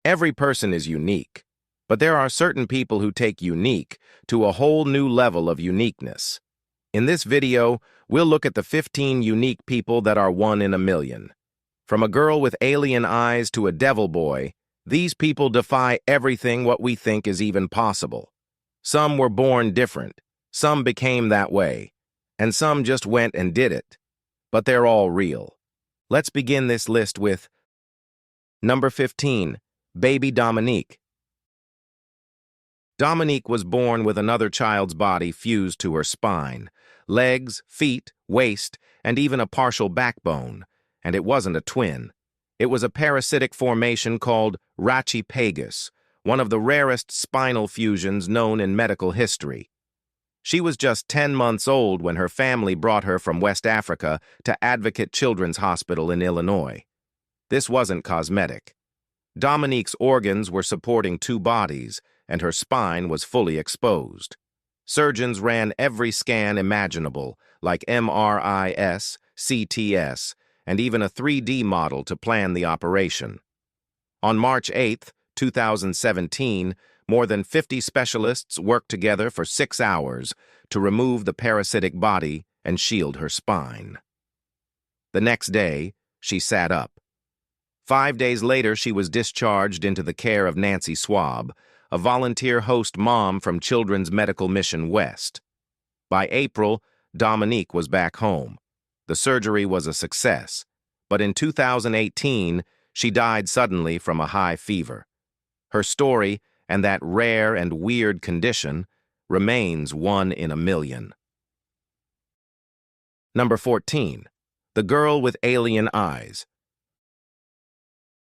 Every person is unique, but there are certain people who take unique to a whole new level of uniqueness. In this video, we'll look at the 15 unique people that are one in a million. From a girl with alien eyes to a devil boy, these people defy everything what we think is even possible. Some were born different, some became that way, and some just went and did it. But they're all real. Let's begin this list with number 15, Baby Dominique. Dominique was born with another child's body fused to her spine, legs, feet, waist, and even a partial backbone, and it wasn't a twin. It was a parasitic formation called Rachiphagus, one of the rarest spinal fusions known in medical history. She was just 10 months old when her family brought her from West Africa to Advocate Children's Hospital in Illinois. This wasn't cosmetic. Dominique's organs were supporting two bodies, and her spine was fully exposed. Surgeons ran every scan imaginable, like MRIs, CTs, and even a 3D model to plan the operation. On March 8, 2017, more than 50 specialists worked together for 6 hours to remove the parasitic body and shield her spine. The next day, she sat up. 5 days later, she was discharged into the care of Nancy Swab, a volunteer host mom from Children's Medical Mission West. By April, Dominique was back home. The surgery was a success, but in 2018, she died suddenly from a high fever. Her story, and that rare and weird condition, remains one in a million. Number 14, the girl with alien eyes.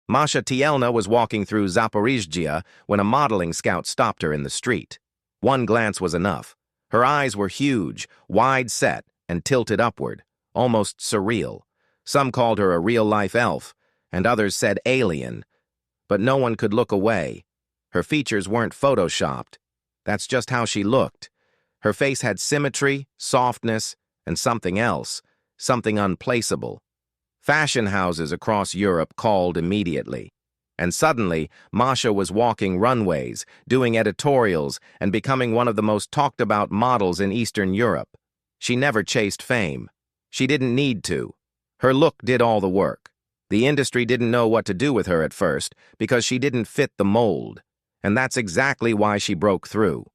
Masha Tielna was walking through Zaporizhzhia when a modeling scout stopped her in the street. One glance was enough. Her eyes were huge, wide-set, and tilted upward, almost surreal. Some called her a real-life elf, and others said alien. But no one could look away. Her features weren't photoshopped. That's just how she looked. Her face had symmetry, softness, and something else, something unplaceable. Fashion houses across Europe called immediately. And suddenly, Masha was walking runways, doing editorials, and becoming one of the most talked-about models in Eastern Europe. She never chased fame. She didn't need to. Her look did all the work. The industry didn't know what to do with her at first because she didn't fit the mold. And that's exactly why she broke through.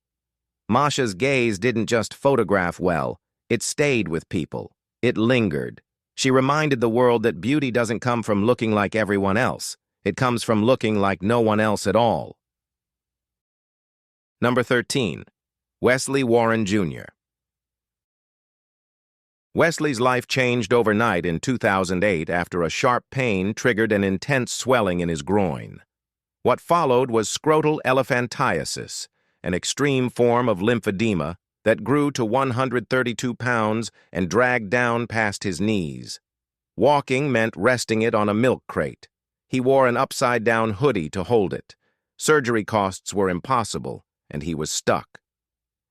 Masha's gaze didn't just photograph well. It stayed with people. It lingered. She reminded the world that beauty doesn't come from looking like everyone else. It comes from looking like no one else at all. Number 13, Wesley Warren Jr. Wesley's life changed overnight in 2008 after a sharp pain triggered an intense swelling in his groin. What followed was scrotal elephantiasis, an extreme form of lymphedema that grew to 132 pounds and dragged down past his knees. Walking meant resting it on a milk crate. He wore an upside-down hoodie to hold it. Surgery costs were impossible, and he was stuck.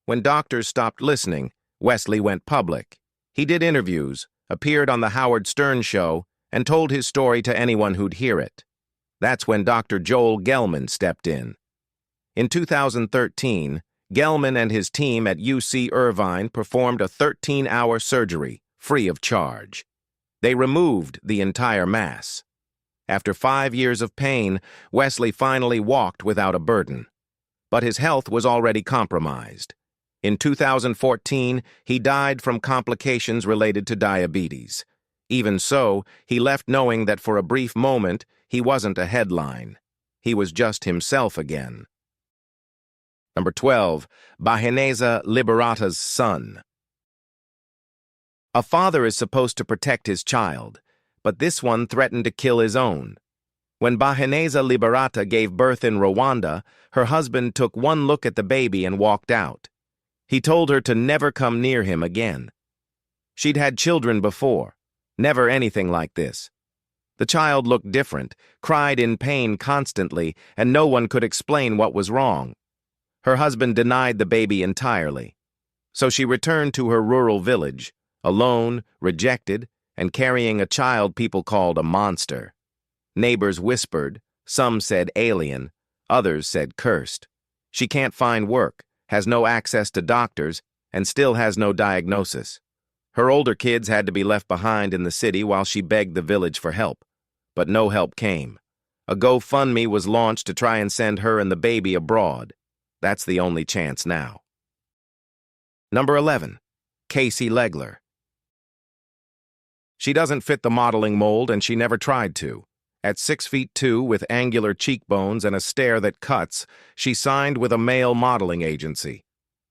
When doctors stopped listening, Wesley went public. He did interviews, appeared on the Howard Stern show, and told his story to anyone who'd hear it. That's when Dr. Joel Gelman stepped in. In 2013, Gelman and his team at UC Irvine performed a 13-hour surgery, free of charge. They removed the entire mass. After 5 years of pain, Wesley finally walked without a burden. But his health was already compromised. In 2014, he died from complications related to diabetes. Even so, he left knowing that for a brief moment, he wasn't a headline. He was just himself again. Number 12, Baheneza Liberata's son. A father is supposed to protect his child, but this one threatened to kill his own. When Baheneza Liberata gave birth in Rwanda, her husband took one look at the baby and walked out. He told her to never come near him again. She'd had children before, never anything like this. The child looked different, cried in pain constantly, and no one could explain what was wrong. Her husband denied the baby entirely. So she returned to her rural village, alone, rejected, and carrying a child people called a monster. Neighbors whispered, Some said alien, others said cursed. She can't find work, has no access to doctors, and still has no diagnosis. Her older kids had to be left behind in the city while she begged the village for help. But no help came. A GoFundMe was launched to try and send her and the baby abroad. That's the only chance now. Number 11. Casey Legler. She doesn't fit the modeling mold, and she never tried to. At 6'2" with angular cheekbones and a stare that cuts, she signed with a male modeling agency.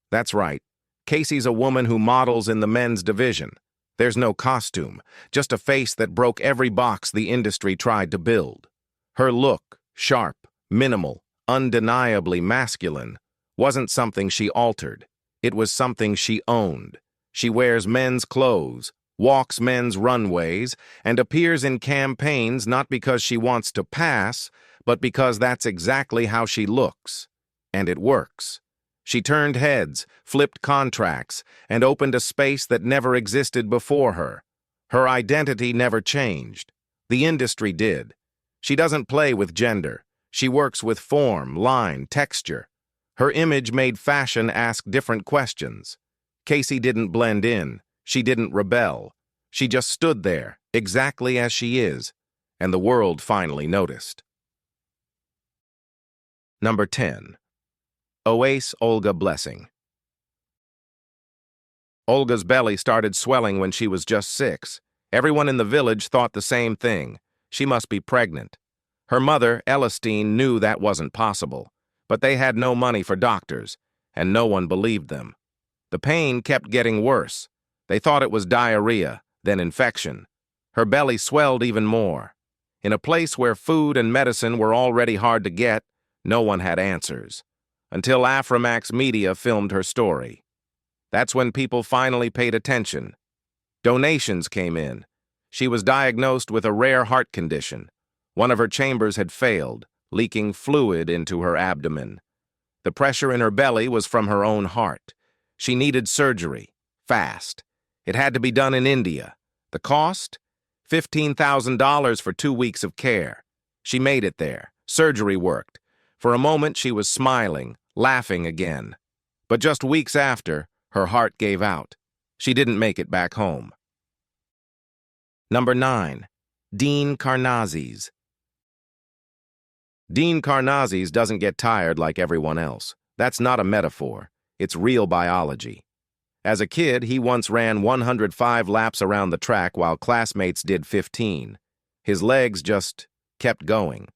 That's right. Casey's a woman who models in the men's division. There's no costume, just a face that broke every box the industry tried to build. Her look, sharp, minimal, undeniably masculine, wasn't something she altered. It was something she owned. She wears men's clothes, walks men's runways, and appears in campaigns not because she wants to pass, but because that's exactly how she looks. And it works. She turned heads, flipped contracts, and opened a space that never existed before her. Her identity never changed. The industry did. She doesn't play with gender. She works with form, line, texture. Her image made fashion ask different questions. Casey didn't blend in. She didn't rebel. She just stood there, exactly as she is, and the world finally noticed. Number 10. Oace Olga Blessing. Olga's belly started swelling when she was just 6. Everyone in the village thought the same thing. She must be pregnant. Her mother, Elistine, knew that wasn't possible, but they had no money for doctors, and no one believed them. The pain kept getting worse. They thought it was diarrhea, then infection. Her belly swelled even more. In a place where food and medicine were already hard to get, no one had answers. Until Aframax Media filmed her story. That's when people finally paid attention. Donations came in. She was diagnosed with a rare heart condition. One of her chambers had failed, leaking fluid into her abdomen. The pressure in her belly was from her own heart. She needed surgery, fast. It had to be done in India. The cost? $15,000 for 2 weeks of care. She made it there. Surgery worked. For a moment, she was smiling, laughing again. But just weeks after, her heart gave out. She didn't make it back home. Number 9. Dean Karnazes. Dean Karnazes doesn't get tired like everyone else. That's not a metaphor. It's real biology. As a kid, he once ran 105 laps around the track while classmates did 15. His legs just kept going.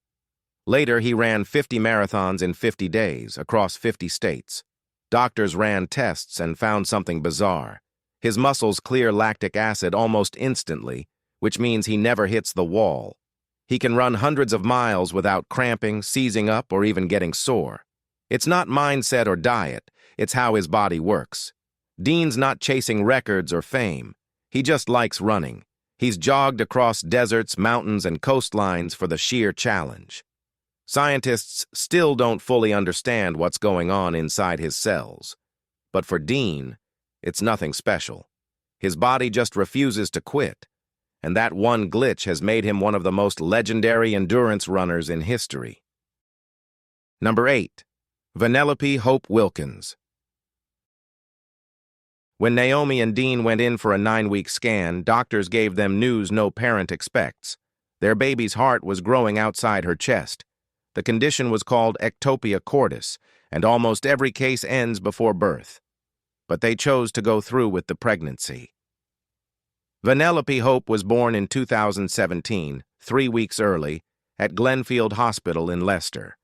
Later, he ran 50 marathons in 50 days across 50 states. Doctors ran tests and found something bizarre. His muscles clear lactic acid almost instantly, which means he never hits the wall. He can run hundreds of miles without cramping, seizing up, or even getting sore. It's not mindset or diet, it's how his body works. Dean's not chasing records or fame. He just likes running. He's jogged across deserts, mountains, and coastlines for the sheer challenge. Scientists still don't fully understand what's going on inside his cells. But for Dean, it's nothing special. His body just refuses to quit. And that one glitch has made him one of the most legendary endurance runners in history. Number 8. Vanellope Hope Wilkins. When Naomi and Dean went in for a 9-week scan, doctors gave them news no parent expects. Their baby's heart was growing outside her chest. The condition was called ectopia cordis, and almost every case ends before birth. But they chose to go through with the pregnancy. Vanellope Hope was born in 2017, 3 weeks early, at Glenfield Hospital in Leicester.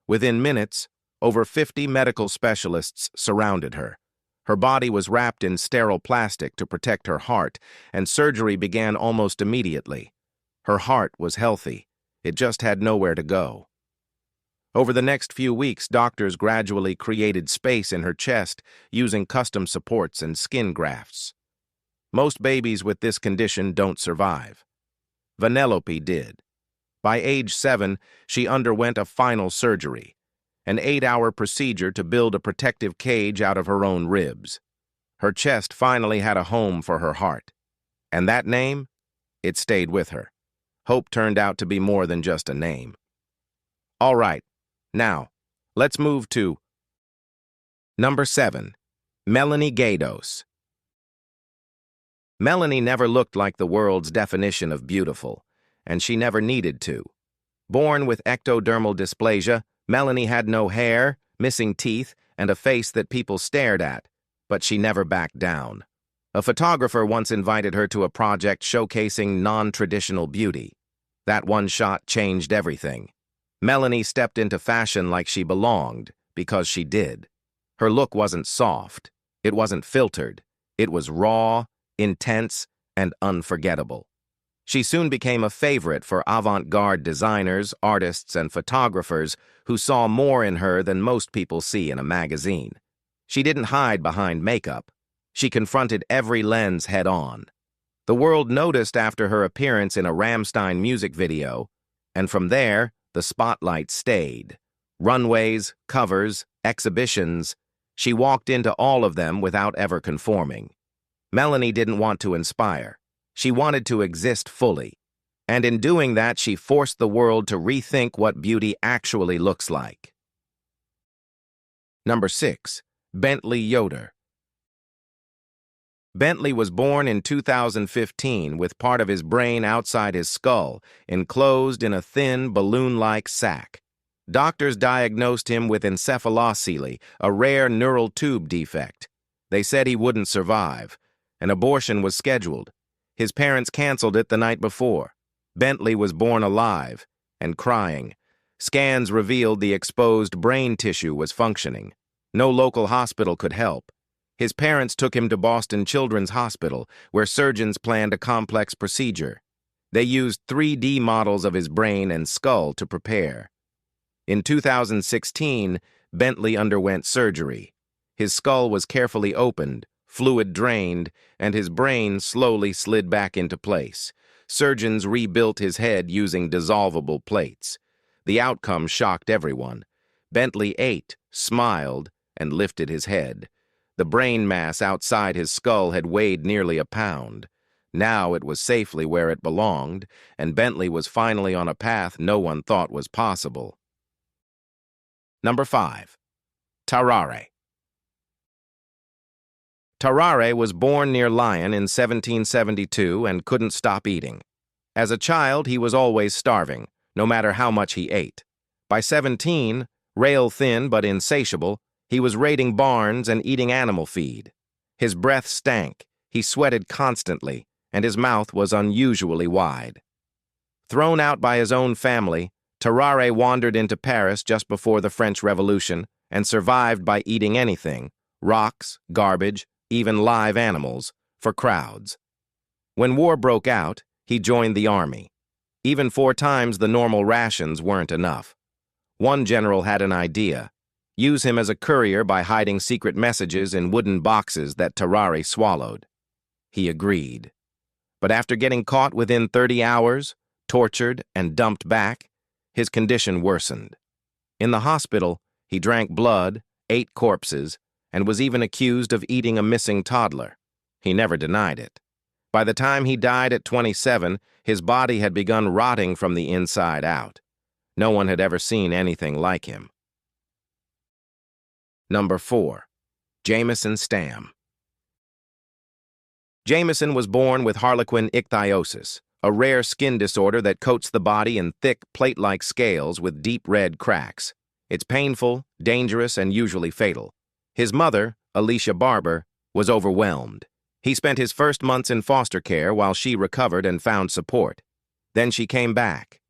Within minutes, over 50 medical specialists surrounded her. Her body was wrapped in sterile plastic to protect her heart, and surgery began almost immediately. Her heart was healthy. It just had nowhere to go. Over the next few weeks, doctors gradually created space in her chest using custom supports and skin grafts. Most babies with this condition don't survive. Vanellope did. By age 7, she underwent a final surgery, an 8-hour procedure to build a protective cage out of her own ribs. Her chest finally had a home for her heart. And that name? It stayed with her. Hope turned out to be more than just a name. All right, now, let's move to number 7. Melanie Gaydos. Melanie never looked like the world's definition of beautiful, and she never needed to. Born with ectodermal dysplasia, Melanie had no hair, missing teeth, and a face that people stared at, but she never backed down. A photographer once invited her to a project showcasing non-traditional beauty. That one shot changed everything. Melanie stepped into fashion like she belonged, because she did. Her look wasn't soft. It wasn't filtered. It was raw, intense, and unforgettable. She soon became a favorite for avant-garde designers, artists, and photographers who saw more in her than most people see in a magazine. She didn't hide behind makeup. She confronted every lens head-on. The world noticed after her appearance in a Rammstein music video, and from there, the spotlight stayed. Runways, covers, exhibitions, she walked into all of them without ever conforming. Melanie didn't want to inspire. She wanted to exist fully. And in doing that, she forced the world to rethink what beauty actually looks like. Number 6. Bentley Yoder. Bentley was born in 2015 with part of his brain outside his skull, enclosed in a thin, balloon-like sac. Doctors diagnosed him with encephalocele, a rare neural tube defect. They said he wouldn't survive. An abortion was scheduled. His parents canceled it the night before. Bentley was born alive and crying. Scans revealed the exposed brain tissue was functioning. No local hospital could help. His parents took him to Boston Children's Hospital, where surgeons planned a complex procedure. They used 3D models of his brain and skull to prepare. In 2016, Bentley underwent surgery. His skull was carefully opened, fluid drained, and his brain slowly slid back into place. Surgeons rebuilt his head using dissolvable plates. The outcome shocked everyone. Bentley ate, smiled, and lifted his head. The brain mass outside his skull had weighed nearly a pound. Now it was safely where it belonged, and Bentley was finally on a path no one thought was possible. Number 5. Tarare. Tarare was born near Lyon in 1772 and couldn't stop eating. As a child, he was always starving, no matter how much he ate. By 17, rail-thin but insatiable, he was raiding barns and eating animal feed. His breath stank, he sweated constantly, and his mouth was unusually wide. Thrown out by his own family, Tarare wandered into Paris just before the French Revolution and survived by eating anything, rocks, garbage, even live animals, for crowds. When war broke out, he joined the army. Even 4 times the normal rations weren't enough. One general had an idea: use him as a courier by hiding secret messages in wooden boxes that Tarare swallowed. He agreed. But after getting caught within 30 hours, tortured, and dumped back, his condition worsened. In the hospital, he drank blood, ate corpses, and was even accused of eating a missing toddler. He never denied it. By the time he died at 27, his body had begun rotting from the inside out. No one had ever seen anything like him. Number 4. Jameson Stamm. Jameson was born with harlequin ichthyosis, a rare skin disorder that coats the body in thick, plate-like scales with deep red cracks. It's painful, dangerous, and usually fatal. His mother, Alicia Barber, was overwhelmed. He spent his first months in foster care while she recovered and found support. Then she came back.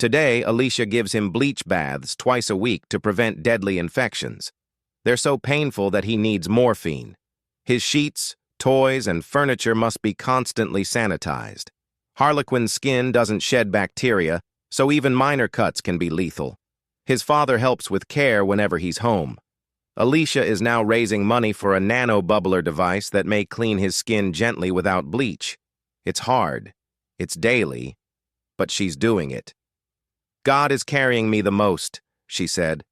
Today, Alicia gives him bleach baths twice a week to prevent deadly infections. They're so painful that he needs morphine. His sheets, toys, and furniture must be constantly sanitized. Harlequin's skin doesn't shed bacteria, so even minor cuts can be lethal. His father helps with care whenever he's home. Alicia is now raising money for a nano-bubbler device that may clean his skin gently without bleach. It's hard. It's daily. But she's doing it. God is carrying me the most, she said.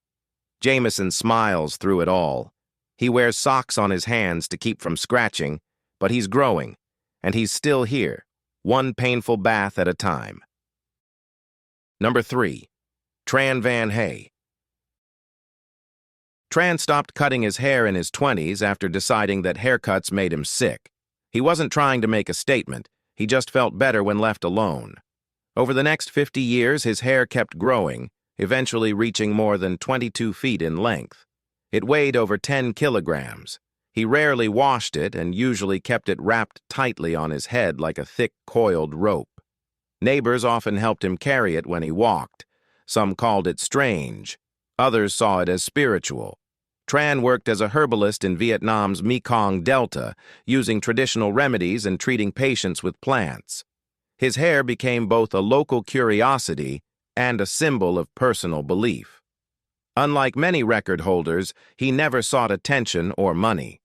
Jameson smiles through it all. He wears socks on his hands to keep from scratching, but he's growing, and he's still here, one painful bath at a time. Number 3. Tran Van Hay. Tran stopped cutting his hair in his 20s after deciding that haircuts made him sick. He wasn't trying to make a statement, he just felt better when left alone. Over the next 50 years, his hair kept growing, eventually reaching more than 22 feet in length. It weighed over 10 kilograms. He rarely washed it and usually kept it wrapped tightly on his head like a thick, coiled rope. Neighbors often helped him carry it when he walked. Some called it strange. Others saw it as spiritual. Tran worked as a herbalist in Vietnam's Mekong Delta, using traditional remedies and treating patients with plants. His hair became both a local curiosity and a symbol of personal belief. Unlike many record holders, he never sought attention or money.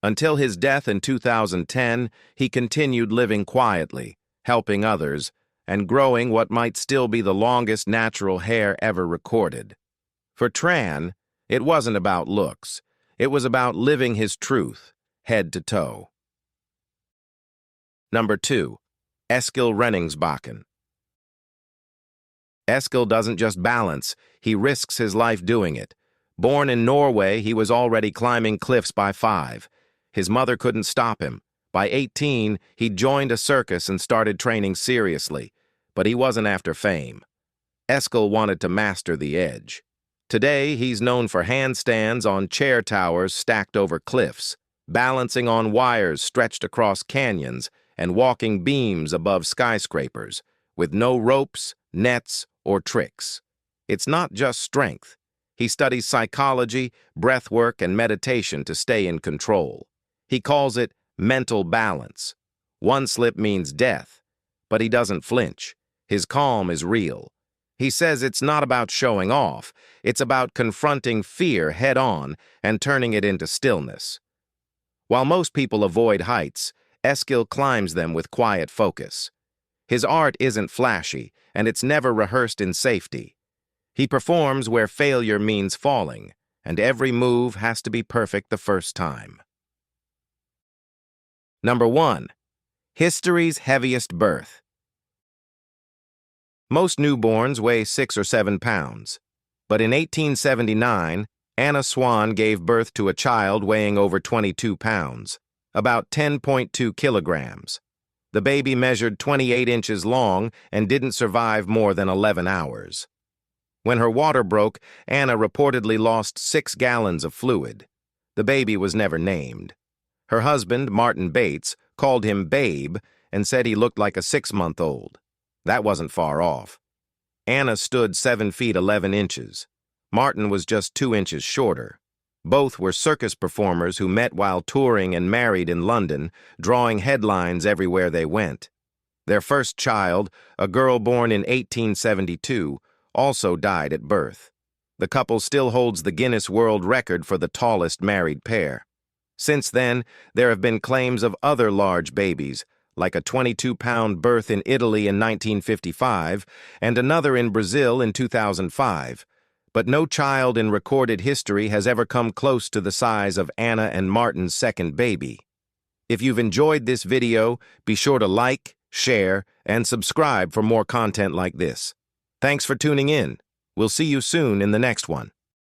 Until his death in 2010, he continued living quietly, helping others, and growing what might still be the longest natural hair ever recorded. For Tran, it wasn't about looks. It was about living his truth, head to toe. Number 2. Eskil Renningsbakken. Eskil doesn't just balance, he risks his life doing it. Born in Norway, he was already climbing cliffs by 5. His mother couldn't stop him. By 18, he joined a circus and started training seriously, but he wasn't after fame. Eskil wanted to master the edge. Today, he's known for handstands on chair towers stacked over cliffs, balancing on wires stretched across canyons, and walking beams above skyscrapers, with no ropes, nets, or tricks. It's not just strength. He studies psychology, breathwork, and meditation to stay in control. He calls it mental balance. One slip means death, but he doesn't flinch. His calm is real. He says it's not about showing off, it's about confronting fear head-on and turning it into stillness. While most people avoid heights, Eskil climbs them with quiet focus. His art isn't flashy, and it's never rehearsed in safety. He performs where failure means falling, and every move has to be perfect the first time. Number 1. History's heaviest birth. Most newborns weigh 6 or 7 pounds, but in 1879, Anna Swan gave birth to a child weighing over 22 pounds, about 10.2 kilograms. The baby measured 28 inches long and didn't survive more than 11 hours. When her water broke, Anna reportedly lost 6 gallons of fluid. The baby was never named. Her husband, Martin Bates, called him Babe and said he looked like a 6-month-old. That wasn't far off. Anna stood 7 feet 11 inches. Martin was just 2 inches shorter. Both were circus performers who met while touring and married in London, drawing headlines everywhere they went. Their first child, a girl born in 1872, also died at birth. The couple still holds the Guinness World Record for the tallest married pair. Since then, there have been claims of other large babies, like a 22-pound birth in Italy in 1955 and another in Brazil in 2005, but no child in recorded history has ever come close to the size of Anna and Martin's second baby. If you've enjoyed this video, be sure to like, share, and subscribe for more content like this. Thanks for tuning in. We'll see you soon in the next one.